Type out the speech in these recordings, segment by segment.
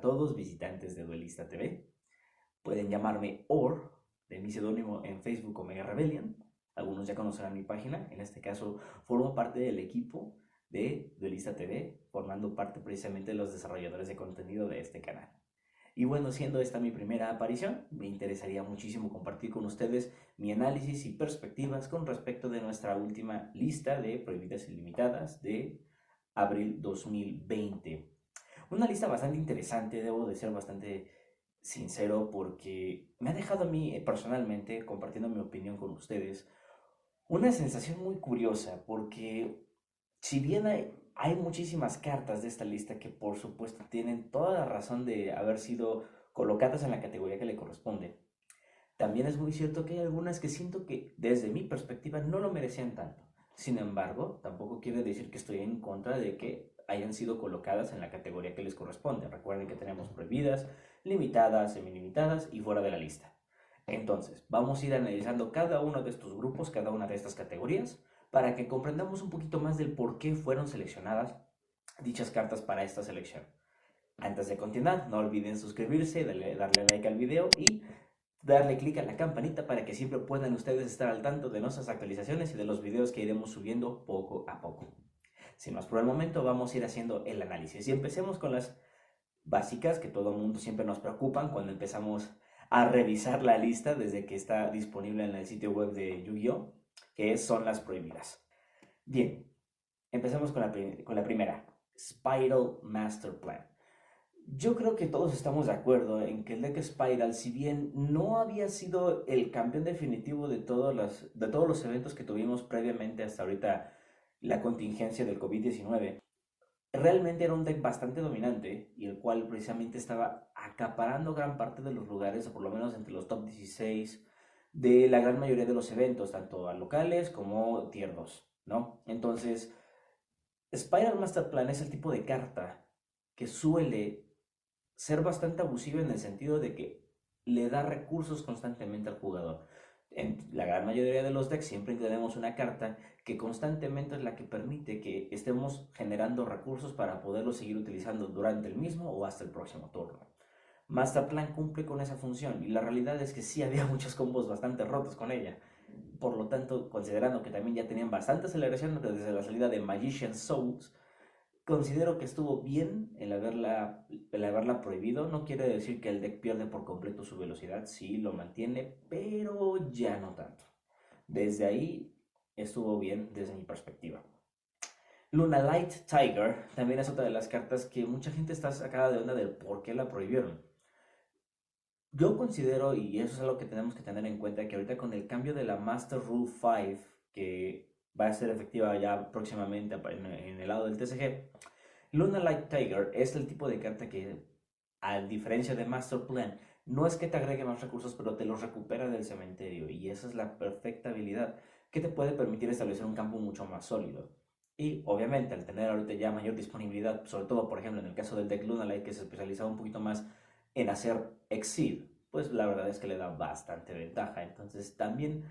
todos visitantes de Duelista TV. Pueden llamarme Or, de mi seudónimo en Facebook Omega Rebellion. Algunos ya conocerán mi página. En este caso, formo parte del equipo de Duelista TV, formando parte precisamente de los desarrolladores de contenido de este canal. Y bueno, siendo esta mi primera aparición, me interesaría muchísimo compartir con ustedes mi análisis y perspectivas con respecto de nuestra última lista de prohibidas ilimitadas de abril 2020. Una lista bastante interesante, debo de ser bastante sincero, porque me ha dejado a mí personalmente, compartiendo mi opinión con ustedes, una sensación muy curiosa, porque si bien hay muchísimas cartas de esta lista que por supuesto tienen toda la razón de haber sido colocadas en la categoría que le corresponde, también es muy cierto que hay algunas que siento que desde mi perspectiva no lo merecían tanto. Sin embargo, tampoco quiere decir que estoy en contra de que hayan sido colocadas en la categoría que les corresponde. Recuerden que tenemos prohibidas, limitadas, semi-limitadas y fuera de la lista. Entonces, vamos a ir analizando cada uno de estos grupos, cada una de estas categorías, para que comprendamos un poquito más del por qué fueron seleccionadas dichas cartas para esta selección. Antes de continuar, no olviden suscribirse, darle like al video y darle clic a la campanita para que siempre puedan ustedes estar al tanto de nuestras actualizaciones y de los videos que iremos subiendo poco a poco. Sin más por el momento, vamos a ir haciendo el análisis. Y empecemos con las básicas que todo el mundo siempre nos preocupan cuando empezamos a revisar la lista desde que está disponible en el sitio web de Yu-Gi-Oh!, que son las prohibidas. Bien, empecemos con la primera, Spiral Master Plan. Yo creo que todos estamos de acuerdo en que el deck Spiral, si bien no había sido el campeón definitivo de todos los eventos que tuvimos previamente hasta ahorita la contingencia del COVID-19, realmente era un deck bastante dominante y el cual precisamente estaba acaparando gran parte de los lugares, o por lo menos entre los top 16 de la gran mayoría de los eventos, tanto a locales como tier 2, ¿no? Entonces, Spiral Master Plan es el tipo de carta que suele ser bastante abusiva en el sentido de que le da recursos constantemente al jugador. En la gran mayoría de los decks siempre tenemos una carta que constantemente es la que permite que estemos generando recursos para poderlos seguir utilizando durante el mismo o hasta el próximo turno. Masterplan cumple con esa función y la realidad es que sí había muchos combos bastante rotos con ella. Por lo tanto, considerando que también ya tenían bastante aceleración desde la salida de Magician's Souls, considero que estuvo bien el haberla prohibido. No quiere decir que el deck pierde por completo su velocidad, sí lo mantiene, pero ya no tanto. Desde ahí estuvo bien desde mi perspectiva. Luna Light Tiger también es otra de las cartas que mucha gente está sacada de onda del por qué la prohibieron. Yo considero, y eso es algo que tenemos que tener en cuenta, que ahorita con el cambio de la Master Rule 5, que va a ser efectiva ya próximamente en el lado del TCG, Luna Light Tiger es el tipo de carta que, a diferencia de Master Plan, no es que te agregue más recursos, pero te los recupera del cementerio. Y esa es la perfecta habilidad que te puede permitir establecer un campo mucho más sólido. Y obviamente, al tener ahorita ya mayor disponibilidad, sobre todo, por ejemplo, en el caso del deck Luna Light, que se especializaba un poquito más en hacer Exceed, pues la verdad es que le da bastante ventaja. Entonces, también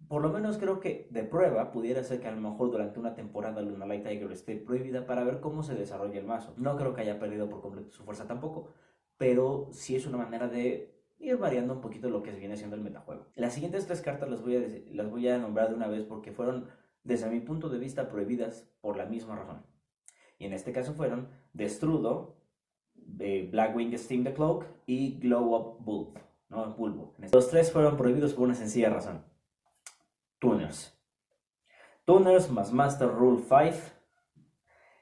por lo menos creo que de prueba pudiera ser que a lo mejor durante una temporada Luna Light Tiger esté prohibida para ver cómo se desarrolla el mazo. No creo que haya perdido por completo su fuerza tampoco, pero sí es una manera de ir variando un poquito lo que viene siendo el metajuego. Las siguientes tres cartas las voy a nombrar de una vez porque fueron, desde mi punto de vista, prohibidas por la misma razón. Y en este caso fueron Destrudo, Blackwing Steam the Cloak y Glow Up Bulb, ¿no? Bulbo. Los tres fueron prohibidos por una sencilla razón. Tuners. Tuners más Master Rule 5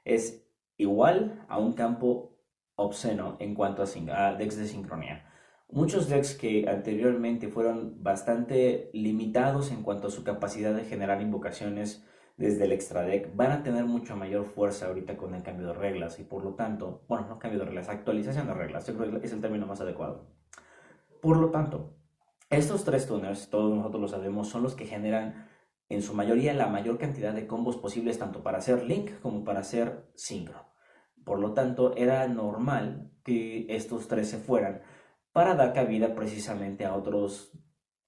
es igual a un campo obsceno en cuanto a decks de sincronía. Muchos decks que anteriormente fueron bastante limitados en cuanto a su capacidad de generar invocaciones desde el extra deck van a tener mucha mayor fuerza ahorita con el cambio de reglas y por lo tanto, bueno, no cambio de reglas, actualización de reglas, yo creo que es el término más adecuado. Por lo tanto, estos tres tuners, todos nosotros lo sabemos, son los que generan en su mayoría la mayor cantidad de combos posibles tanto para hacer Link como para hacer Synchro. Por lo tanto, era normal que estos tres se fueran para dar cabida precisamente a otros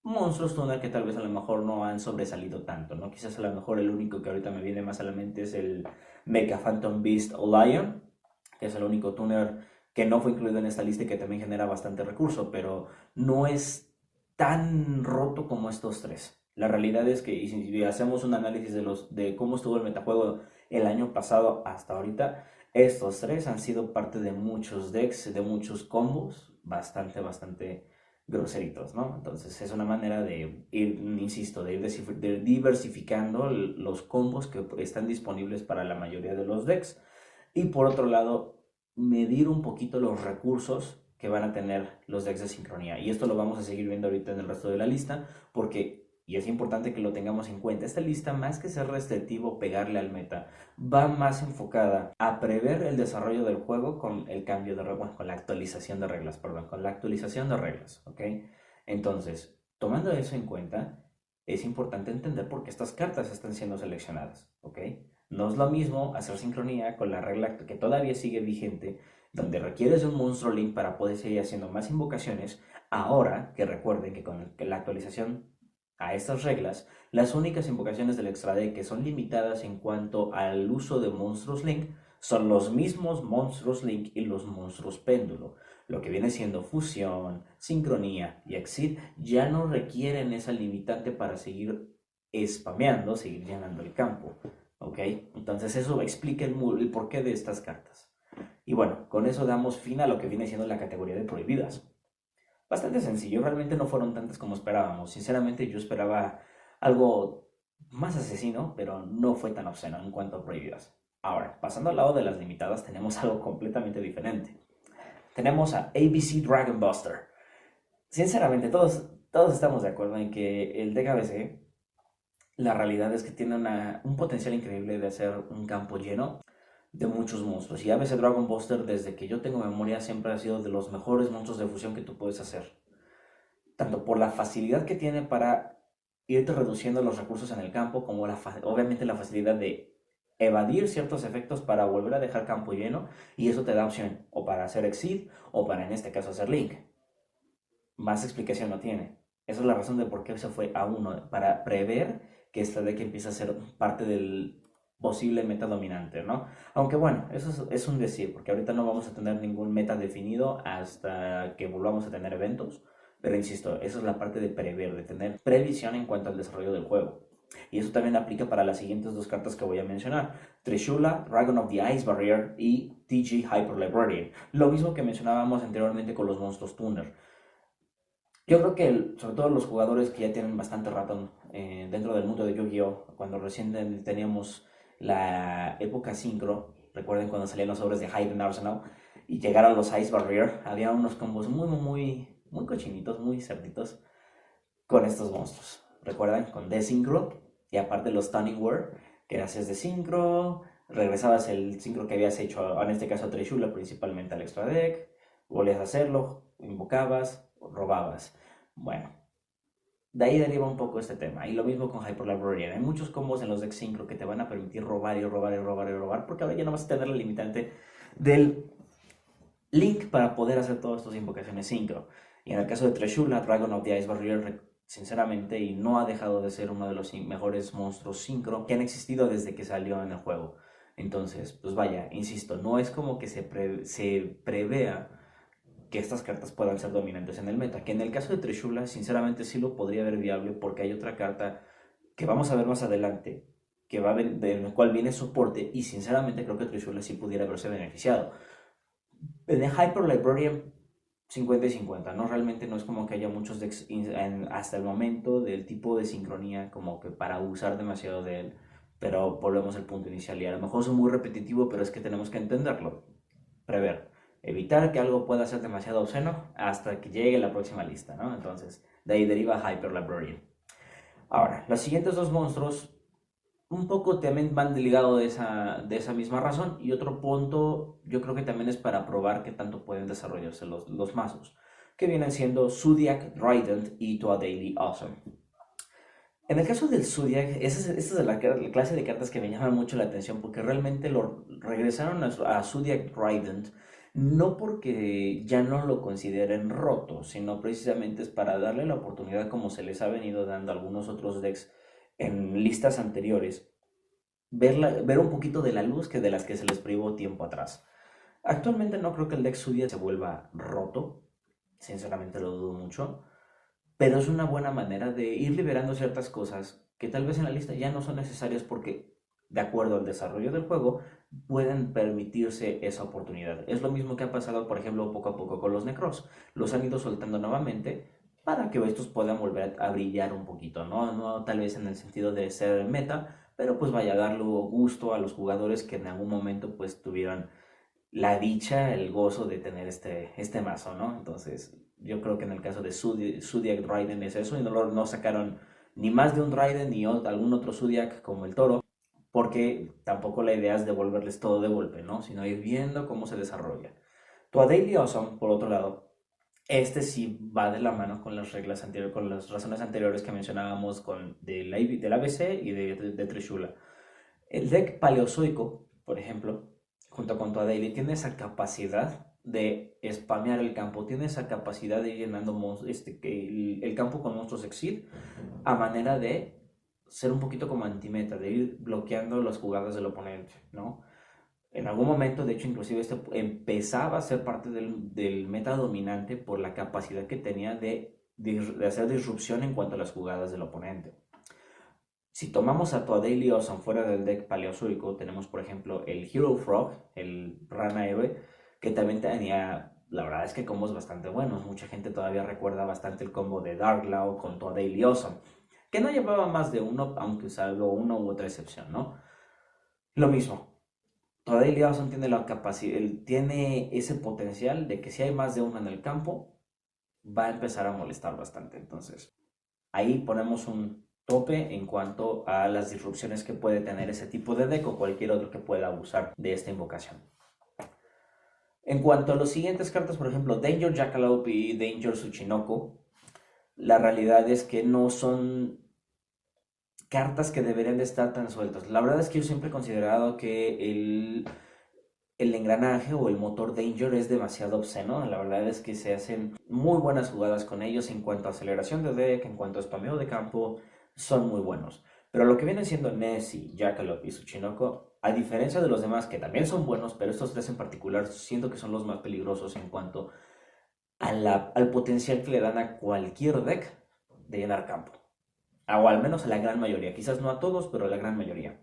monstruos tuner que tal vez a lo mejor no han sobresalido tanto, ¿no? Quizás a lo mejor el único que ahorita me viene más a la mente es el Mecha Phantom Beast o Lion, que es el único tuner que no fue incluido en esta lista y que también genera bastante recurso, pero no es tan roto como estos tres. La realidad es que, y si hacemos un análisis de cómo estuvo el metajuego el año pasado hasta ahorita, estos tres han sido parte de muchos decks, de muchos combos, bastante groseritos, ¿no? Entonces es una manera de ir, insisto, de diversificando los combos que están disponibles para la mayoría de los decks. Y por otro lado, medir un poquito los recursos que van a tener los decks de sincronía. Y esto lo vamos a seguir viendo ahorita en el resto de la lista, porque, y es importante que lo tengamos en cuenta, esta lista, más que ser restrictivo, pegarle al meta, va más enfocada a prever el desarrollo del juego con el cambio de reglas, bueno, con la actualización de reglas, perdón, con la actualización de reglas, ¿ok? Entonces, tomando eso en cuenta, es importante entender por qué estas cartas están siendo seleccionadas, ¿ok? No es lo mismo hacer sincronía con la regla que todavía sigue vigente, donde requieres de un monstruo link para poder seguir haciendo más invocaciones, ahora que recuerden que con la actualización a estas reglas, las únicas invocaciones del extra deck que son limitadas en cuanto al uso de monstruos link son los mismos monstruos link y los monstruos péndulo. Lo que viene siendo fusión, sincronía y exit ya no requieren esa limitante para seguir spameando, seguir llenando el campo. ¿Ok? Entonces eso explica el porqué de estas cartas. Y bueno, con eso damos fin a lo que viene siendo la categoría de prohibidas. Bastante sencillo, realmente no fueron tantas como esperábamos. Sinceramente yo esperaba algo más asesino, pero no fue tan obsceno en cuanto a prohibidas. Ahora, pasando al lado de las limitadas, tenemos algo completamente diferente. Tenemos a ABC Dragon Buster. Sinceramente, todos estamos de acuerdo en que el DKBC, la realidad es que tiene un potencial increíble de hacer un campo lleno de muchos monstruos. Y ABC Dragon Buster, desde que yo tengo memoria, siempre ha sido de los mejores monstruos de fusión que tú puedes hacer. Tanto por la facilidad que tiene para irte reduciendo los recursos en el campo, como obviamente la facilidad de evadir ciertos efectos para volver a dejar campo lleno, y eso te da opción o para hacer Exceed o para en este caso hacer Link. Más explicación no tiene. Esa es la razón de por qué se fue a 1, para prever que esta deck empieza a ser parte del posible meta dominante, ¿no? Aunque bueno, eso es un decir, porque ahorita no vamos a tener ningún meta definido hasta que volvamos a tener eventos, pero insisto, eso es la parte de prever, de tener previsión en cuanto al desarrollo del juego. Y eso también aplica para las siguientes dos cartas que voy a mencionar: Trishula, Dragon of the Ice Barrier, y TG Hyper Librarian. Lo mismo que mencionábamos anteriormente con los monstruos Tuner. Yo creo que sobre todo los jugadores que ya tienen bastante rato dentro del mundo de Yu-Gi-Oh, cuando recién teníamos la época Synchro, recuerden cuando salían los sobres de Hidden Arsenal y llegaron los Ice Barrier, había unos combos muy cochinitos, muy cerditos con estos monstruos. Recuerdan, con D-Synchro y aparte los Stunning Word, que haces de Synchro, regresabas el Synchro que habías hecho, en este caso a Trishula, principalmente al extra deck, volvías a hacerlo, invocabas, robabas. Bueno, de ahí deriva un poco este tema. Y lo mismo con Hyper Librarian. Hay muchos combos en los decks Synchro que te van a permitir robar y robar y robar y robar, porque ahora ya no vas a tener la limitante del Link para poder hacer todas tus invocaciones Synchro. Y en el caso de Trishula, Dragon of the Ice Barrier, sinceramente, y no ha dejado de ser uno de los mejores monstruos Synchro que han existido desde que salió en el juego. Entonces, pues vaya, insisto, no es como que se prevea que estas cartas puedan ser dominantes en el meta. Que en el caso de Trishula, sinceramente sí lo podría ver viable, porque hay otra carta que vamos a ver más adelante, del cual viene soporte, y sinceramente creo que Trishula sí pudiera haberse beneficiado. En Hyper Librarian 50 y 50, ¿no? Realmente no es como que haya muchos decks hasta el momento del tipo de sincronía como que para usar demasiado de él, pero volvemos al punto inicial y a lo mejor es muy repetitivo, pero es que tenemos que entenderlo, prever, evitar que algo pueda ser demasiado obsceno hasta que llegue la próxima lista, ¿no? Entonces, de ahí deriva Hyper Librarian. Ahora, los siguientes dos monstruos un poco también van ligados de esa misma razón, y otro punto yo creo que también es para probar qué tanto pueden desarrollarse los mazos, que vienen siendo Zodiac, Trident y Toa Daily Awesome. En el caso del Zodiac, esta es la clase de cartas que me llaman mucho la atención, porque realmente lo regresaron a Zodiac Trident no porque ya no lo consideren roto, sino precisamente es para darle la oportunidad, como se les ha venido dando a algunos otros decks en listas anteriores, ver un poquito de la luz que de las que se les privó tiempo atrás. Actualmente no creo que el deck Zodiac se vuelva roto, sinceramente lo dudo mucho, pero es una buena manera de ir liberando ciertas cosas que tal vez en la lista ya no son necesarias porque, de acuerdo al desarrollo del juego, pueden permitirse esa oportunidad. Es lo mismo que ha pasado, por ejemplo, poco a poco con los Necros. Los han ido soltando nuevamente para que estos puedan volver a brillar un poquito, ¿no? No tal vez en el sentido de ser meta, pero pues vaya a darle gusto a los jugadores que en algún momento pues tuvieran la dicha, el gozo de tener este mazo, ¿no? Entonces, yo creo que en el caso de Zodiac Dryden es eso, y no sacaron ni más de un Dryden ni algún otro Zodiac como el Toro, porque tampoco la idea es devolverles todo de golpe, ¿no? Sino ir viendo cómo se desarrolla. Tu Daily Awesome, por otro lado, este sí va de la mano con las reglas anteriores, con las razones anteriores que mencionábamos del ABC y de Trishula. El deck paleozoico, por ejemplo, junto con tu Daily, tiene esa capacidad de spamear el campo, tiene esa capacidad de ir llenando el campo con monstruos Exceed a manera de ser un poquito como antimeta, de ir bloqueando las jugadas del oponente, ¿no? En algún momento, de hecho, inclusive este empezaba a ser parte del meta dominante por la capacidad que tenía de hacer disrupción en cuanto a las jugadas del oponente. Si tomamos a Toadale y Awesome fuera del deck paleozoico, tenemos por ejemplo el Hero Frog, el rana héroe, que también tenía, la verdad es que combos bastante buenos. Mucha gente todavía recuerda bastante el combo de Darkglaw con Toadale y Awesome, que no llevaba más de uno, aunque salvo una u otra excepción, ¿no? Lo mismo, Toadale y Awesome tiene la capacidad, tiene ese potencial de que si hay más de uno en el campo, va a empezar a molestar bastante. Entonces, ahí ponemos un tope en cuanto a las disrupciones que puede tener ese tipo de deck o cualquier otro que pueda abusar de esta invocación. En cuanto a las siguientes cartas, por ejemplo, Danger Jackalope y Danger Tsuchinoko, la realidad es que no son cartas que deberían de estar tan sueltas. La verdad es que yo siempre he considerado que el engranaje o el motor Danger es demasiado obsceno. La verdad es que se hacen muy buenas jugadas con ellos en cuanto a aceleración de deck, en cuanto a spameo de campo, son muy buenos. Pero lo que vienen siendo Nessie, Jackalope y Tsuchinoko, a diferencia de los demás que también son buenos, pero estos tres en particular siento que son los más peligrosos en cuanto al potencial que le dan a cualquier deck de llenar campo. O al menos a la gran mayoría, quizás no a todos, pero a la gran mayoría.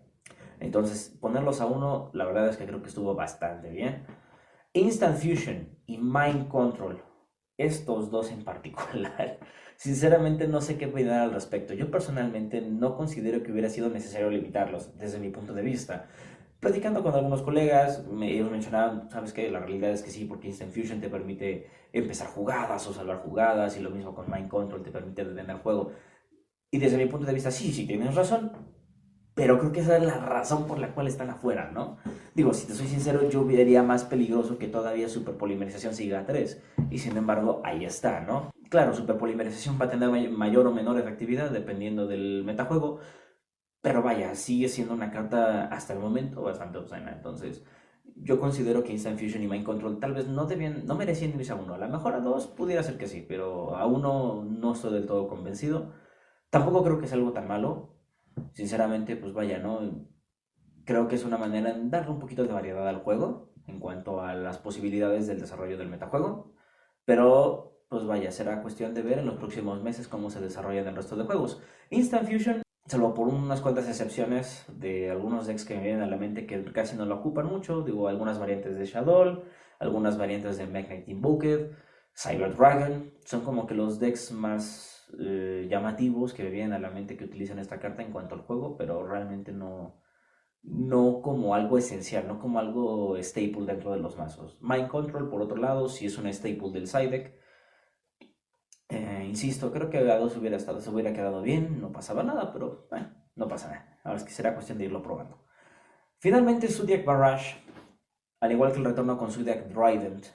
Entonces, ponerlos a uno, la verdad es que creo que estuvo bastante bien. Instant Fusion y Mind Control, estos dos en particular, sinceramente no sé qué opinar al respecto. Yo personalmente no considero que hubiera sido necesario limitarlos, desde mi punto de vista. Platicando con algunos colegas, ellos mencionaban, ¿sabes qué? La realidad es que sí, porque Instant Fusion te permite empezar jugadas o salvar jugadas, y lo mismo con Mind Control te permite detener el juego. Y desde mi punto de vista, sí, sí, tienes razón, pero creo que esa es la razón por la cual están afuera, ¿no? Digo, si te soy sincero, yo vería más peligroso que todavía superpolimerización siga a 3. Y sin embargo, ahí está, ¿no? Claro, superpolimerización va a tener mayor o menor efectividad dependiendo del metajuego, pero vaya, sigue siendo una carta hasta el momento bastante obscena. Entonces, yo considero que Instant Fusion y Mind Control tal vez no merecían irse a uno. A lo mejor a dos pudiera ser que sí, pero a uno no estoy del todo convencido. Tampoco creo que sea algo tan malo. Sinceramente, pues vaya, ¿no? Creo que es una manera de darle un poquito de variedad al juego en cuanto a las posibilidades del desarrollo del metajuego. Pero, pues vaya, será cuestión de ver en los próximos meses cómo se desarrollan el resto de juegos. Instant Fusion, salvo por unas cuantas excepciones de algunos decks que me vienen a la mente que casi no lo ocupan mucho, digo, algunas variantes de Shadow, algunas variantes de Magnet Invoked, Cyber Dragon, son como que los decks más llamativos que me vienen a la mente que utilizan esta carta en cuanto al juego, pero realmente no como algo esencial, no como algo staple dentro de los mazos. Mind Control, por otro lado, sí es un staple del side deck. Insisto, creo que a 2 se hubiera quedado bien, no pasaba nada, pero bueno, no pasa nada. Ahora es que será cuestión de irlo probando. Finalmente, Zodiac Barrage, al igual que el retorno con Zodiac Trident,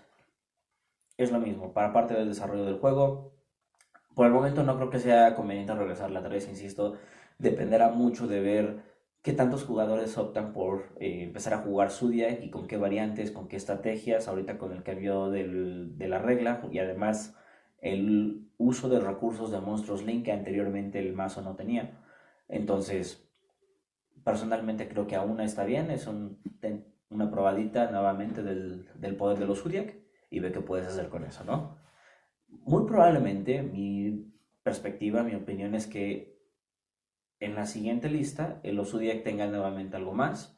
es lo mismo, para parte del desarrollo del juego. Por el momento no creo que sea conveniente regresar la 3, insisto, dependerá mucho de ver qué tantos jugadores optan por empezar a jugar Zodiac y con qué variantes, con qué estrategias, ahorita con el cambio de la regla y además el uso de recursos de monstruos Link que anteriormente el mazo no tenía. Entonces, personalmente creo que aún está bien, es una probadita nuevamente del poder de los Zodiac y ve qué puedes hacer con eso, ¿no? Muy probablemente mi perspectiva, mi opinión es que en la siguiente lista el Zodiac tenga nuevamente algo más.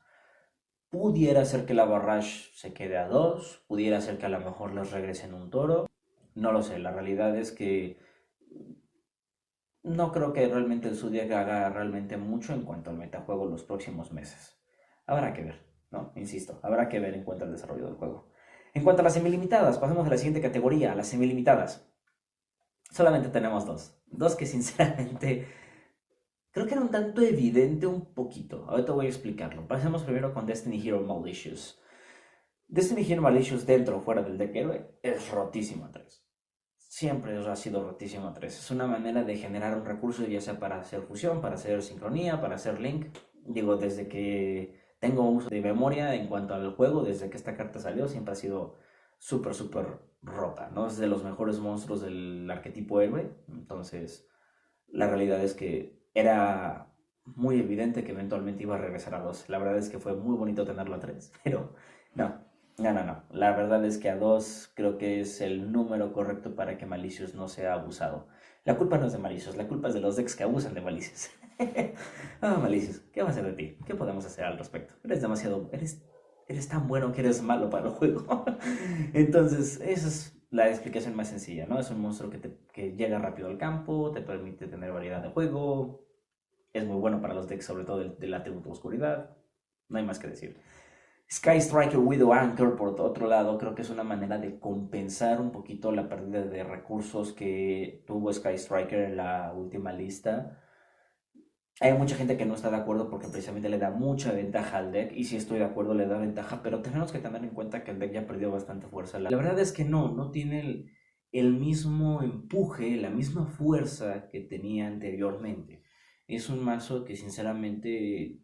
Pudiera ser que la Barrage se quede a 2, pudiera ser que a lo mejor les regresen un toro. No lo sé, la realidad es que no creo que realmente el Zodiac haga realmente mucho en cuanto al metajuego los próximos meses. Habrá que ver, ¿no? Insisto, habrá que ver en cuanto al desarrollo del juego. En cuanto a las semilimitadas, pasemos a la siguiente categoría, las semilimitadas. Solamente tenemos dos. Dos que sinceramente creo que era un tanto evidente un poquito. Ahorita voy a explicarlo. Pasemos primero con Destiny Hero Malicious. Destiny Hero Malicious dentro o fuera del deck héroe es rotísimo a 3. Siempre ha sido rotísimo a 3. Es una manera de generar un recurso ya sea para hacer fusión, para hacer sincronía, para hacer link. Digo, desde que tengo uso de memoria en cuanto al juego, desde que esta carta salió, siempre ha sido súper, súper rota, ¿no? Es de los mejores monstruos del arquetipo héroe. Entonces, la realidad es que era muy evidente que eventualmente iba a regresar a 2. La verdad es que fue muy bonito tenerlo a 3, pero no, no. La verdad es que a 2 creo que es el número correcto para que Malicious no sea abusado. La culpa no es de Malicious, la culpa es de los decks que abusan de Malicious. Malicious, ¿qué va a hacer de ti? ¿Qué podemos hacer al respecto? Eres demasiado... Eres tan bueno que eres malo para el juego. Entonces, esa es la explicación más sencilla, ¿no? Es un monstruo que llega rápido al campo, te permite tener variedad de juego, es muy bueno para los decks, sobre todo del atributo oscuridad, no hay más que decir. Sky Striker Widow Anchor, por otro lado, creo que es una manera de compensar un poquito la pérdida de recursos que tuvo Sky Striker en la última lista. Hay mucha gente que no está de acuerdo porque precisamente le da mucha ventaja al deck, y si estoy de acuerdo le da ventaja, pero tenemos que tener en cuenta que el deck ya perdió bastante fuerza. La verdad es que no tiene el mismo empuje, la misma fuerza que tenía anteriormente. Es un mazo que sinceramente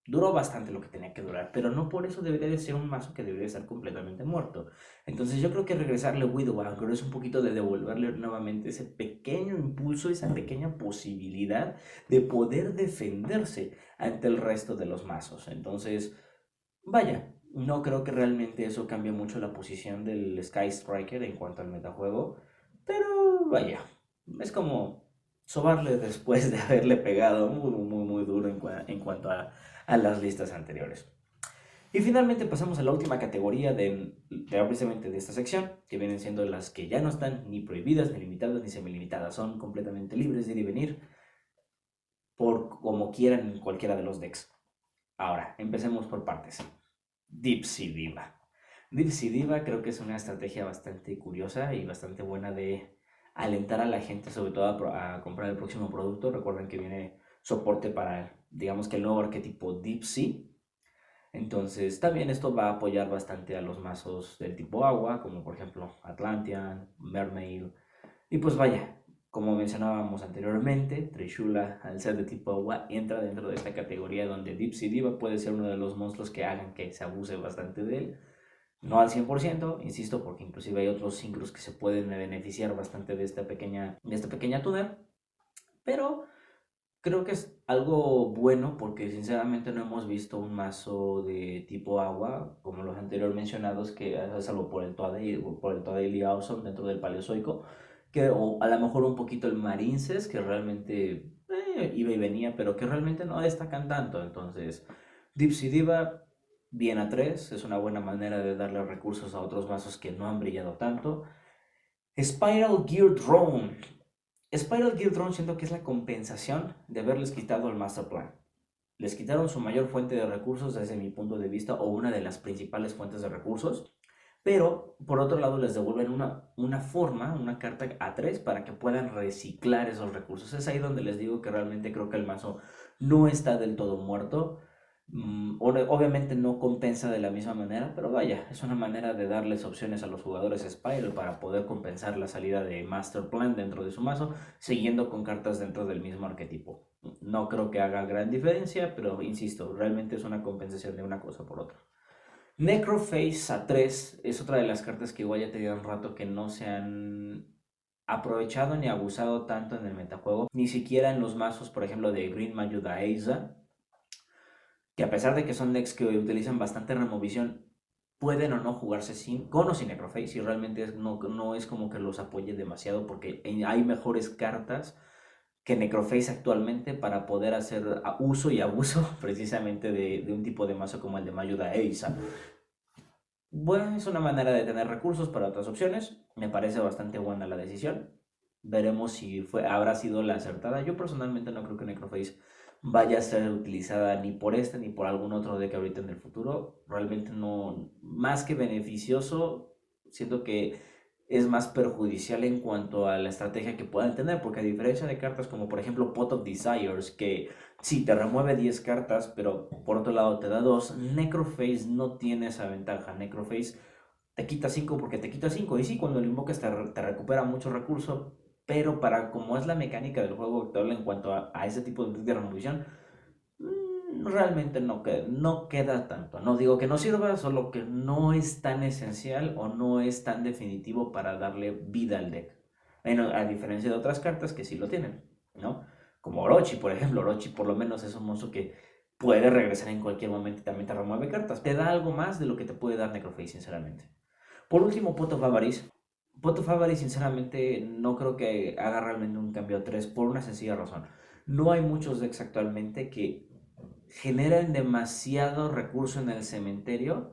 duró bastante lo que tenía que durar, pero no por eso debería de ser un mazo que debería estar completamente muerto. Entonces yo creo que regresarle Widowmaker es un poquito de devolverle nuevamente ese pequeño impulso, esa pequeña posibilidad de poder defenderse ante el resto de los mazos. Entonces, vaya, no creo que realmente eso cambie mucho la posición del Sky Striker en cuanto al metajuego, pero vaya, es como sobarle después de haberle pegado muy duro en cuanto a las listas anteriores. Y finalmente pasamos a la última categoría precisamente de esta sección, que vienen siendo las que ya no están ni prohibidas, ni limitadas, ni semilimitadas. Son completamente libres de ir y venir por como quieran en cualquiera de los decks. Ahora, empecemos por partes. Deep Sea Diva. Deep Sea Diva creo que es una estrategia bastante curiosa y bastante buena de alentar a la gente, sobre todo a comprar el próximo producto. Recuerden que viene soporte para, digamos que el nuevo arquetipo Deep Sea. Entonces, también esto va a apoyar bastante a los mazos del tipo agua, como por ejemplo Atlantean, Mermaid. Y pues vaya, como mencionábamos anteriormente, Trishula, al ser de tipo agua, entra dentro de esta categoría donde Deep Sea Diva puede ser uno de los monstruos que hagan que se abuse bastante de él. No al 100%, insisto, porque inclusive hay otros synchros que se pueden beneficiar bastante de esta pequeña tuner. Pero creo que es algo bueno porque sinceramente no hemos visto un mazo de tipo agua como los anteriores mencionados, que salvo por el Toadale y Awesome dentro del Paleozoico, que o a lo mejor un poquito el Marinces, que realmente iba y venía, pero que realmente no destacan tanto. Entonces, Dipsy Diva, bien a 3, es una buena manera de darle recursos a otros mazos que no han brillado tanto. Spiral Gear Drone. Spiral Gear Drone siento que es la compensación de haberles quitado el Master Plan. Les quitaron su mayor fuente de recursos desde mi punto de vista, o una de las principales fuentes de recursos, pero por otro lado les devuelven una carta A3 para que puedan reciclar esos recursos. Es ahí donde les digo que realmente creo que el mazo no está del todo muerto. Obviamente no compensa de la misma manera, pero vaya, es una manera de darles opciones a los jugadores Spiral para poder compensar la salida de Master Plan dentro de su mazo, siguiendo con cartas dentro del mismo arquetipo. No creo que haga gran diferencia, pero insisto, realmente es una compensación de una cosa por otra. Necroface a 3 es otra de las cartas que igual ya tenía un rato que no se han aprovechado ni abusado tanto en el metajuego, ni siquiera en los mazos, por ejemplo, de Green Mayuda Eiza. que a pesar de que son decks que utilizan bastante removisión, pueden o no jugarse con o sin Necroface, y realmente no es como que los apoye demasiado porque hay mejores cartas que Necroface actualmente para poder hacer uso y abuso precisamente de un tipo de mazo como el de Mayuda Eiza. Bueno, es una manera de tener recursos para otras opciones. Me parece bastante buena la decisión. Veremos si habrá sido la acertada. Yo personalmente no creo que Necroface vaya a ser utilizada ni por este ni por algún otro deck ahorita en el futuro. Realmente no, más que beneficioso, siento que es más perjudicial en cuanto a la estrategia que puedan tener, porque a diferencia de cartas como por ejemplo Pot of Desires, que sí te remueve 10 cartas, pero por otro lado te da 2, Necroface no tiene esa ventaja. Necroface te quita 5 porque te quita 5, y sí, cuando lo invocas te recupera mucho recurso, pero para como es la mecánica del juego actual en cuanto a ese tipo de removisión, realmente no queda tanto. No digo que no sirva, solo que no es tan esencial o no es tan definitivo para darle vida al deck. Bueno, a diferencia de otras cartas que sí lo tienen, ¿no? Como Orochi, por ejemplo. Orochi por lo menos es un monstruo que puede regresar en cualquier momento y también te remueve cartas. Te da algo más de lo que te puede dar Necroface, sinceramente. Por último, Pot of Avarice. Pot of Avarice, sinceramente, no creo que haga realmente un cambio a 3 por una sencilla razón. No hay muchos decks actualmente que generan demasiado recurso en el cementerio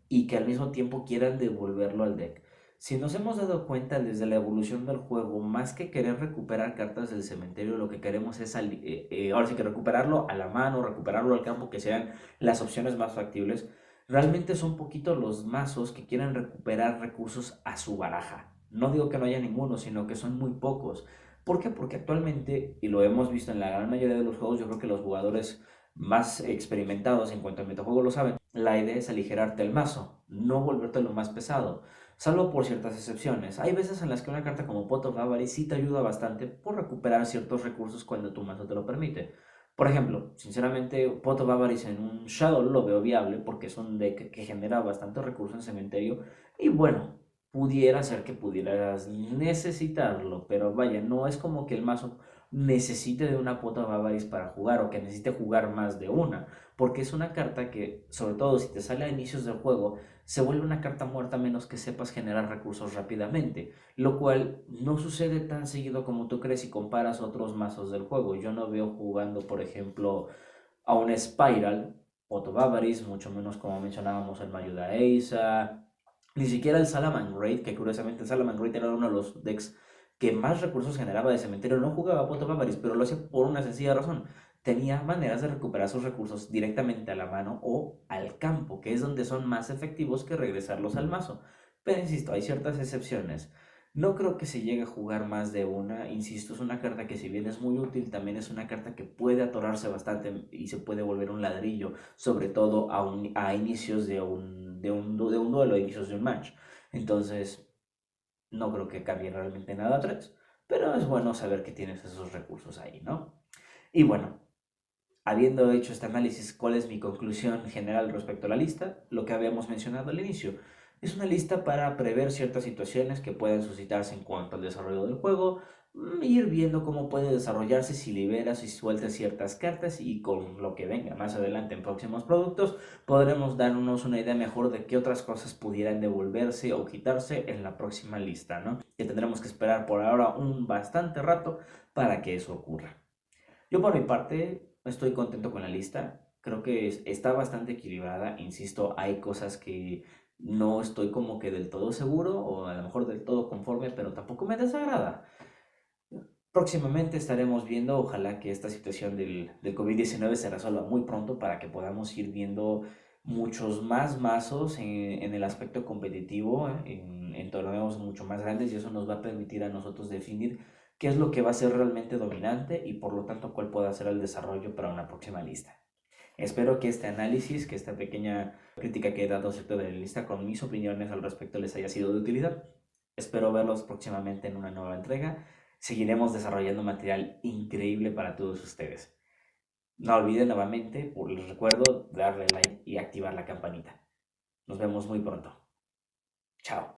y que al mismo tiempo quieran devolverlo al deck. Si nos hemos dado cuenta desde la evolución del juego, más que querer recuperar cartas del cementerio, lo que queremos es ahora sí que recuperarlo a la mano, recuperarlo al campo, que sean las opciones más factibles. Realmente son poquitos los mazos que quieren recuperar recursos a su baraja. No digo que no haya ninguno, sino que son muy pocos. ¿Por qué? Porque actualmente, y lo hemos visto en la gran mayoría de los juegos, yo creo que los jugadores más experimentados en cuanto al metajuego lo saben, la idea es aligerarte el mazo, no volvértelo más pesado, salvo por ciertas excepciones. Hay veces en las que una carta como Pot of Avarice sí te ayuda bastante por recuperar ciertos recursos cuando tu mazo te lo permite. Por ejemplo, sinceramente, Pot of Avarice en un Shadow lo veo viable porque es un deck que genera bastante recursos en cementerio y bueno, pudiera ser que pudieras necesitarlo, pero vaya, no es como que el mazo necesite de una Pot of Avarice para jugar o que necesite jugar más de una, porque es una carta que, sobre todo si te sale a inicios del juego, se vuelve una carta muerta a menos que sepas generar recursos rápidamente, lo cual no sucede tan seguido como tú crees si comparas otros mazos del juego. Yo no veo jugando, por ejemplo, a un Spiral, Pot of Avarice, mucho menos como mencionábamos el Mayuda Eiza, ni siquiera el Salamangreat, que curiosamente el Salamangreat era uno de los decks que más recursos generaba de cementerio. No jugaba Pot of Avarice, pero lo hacía por una sencilla razón. Tenía maneras de recuperar sus recursos directamente a la mano o al campo, que es donde son más efectivos que regresarlos al mazo. Pero insisto, hay ciertas excepciones. No creo que se llegue a jugar más de una. Insisto, es una carta que si bien es muy útil, también es una carta que puede atorarse bastante y se puede volver un ladrillo, sobre todo a inicios de un duelo, a inicios de un match. Entonces, no creo que cambie realmente nada a 3, pero es bueno saber que tienes esos recursos ahí, ¿no? Y bueno, habiendo hecho este análisis, ¿cuál es mi conclusión general respecto a la lista? Lo que habíamos mencionado al inicio. Es una lista para prever ciertas situaciones que pueden suscitarse en cuanto al desarrollo del juego, ir viendo cómo puede desarrollarse si liberas y sueltas ciertas cartas, y con lo que venga más adelante en próximos productos podremos darnos una idea mejor de qué otras cosas pudieran devolverse o quitarse en la próxima lista, ¿no? Que tendremos que esperar por ahora un bastante rato para que eso ocurra. Yo por mi parte estoy contento con la lista. Creo que está bastante equilibrada. Insisto, hay cosas que no estoy como que del todo seguro o a lo mejor del todo conforme, pero tampoco me desagrada. Próximamente estaremos viendo, ojalá que esta situación del COVID-19 se resuelva muy pronto para que podamos ir viendo muchos más mazos en el aspecto competitivo, en torneos mucho más grandes, y eso nos va a permitir a nosotros definir qué es lo que va a ser realmente dominante y por lo tanto cuál pueda ser el desarrollo para una próxima lista. Espero que este análisis, que esta pequeña crítica que he dado acerca de la lista con mis opiniones al respecto les haya sido de utilidad. Espero verlos próximamente en una nueva entrega. Seguiremos desarrollando material increíble para todos ustedes. No olviden nuevamente, les recuerdo, darle like y activar la campanita. Nos vemos muy pronto. Chao.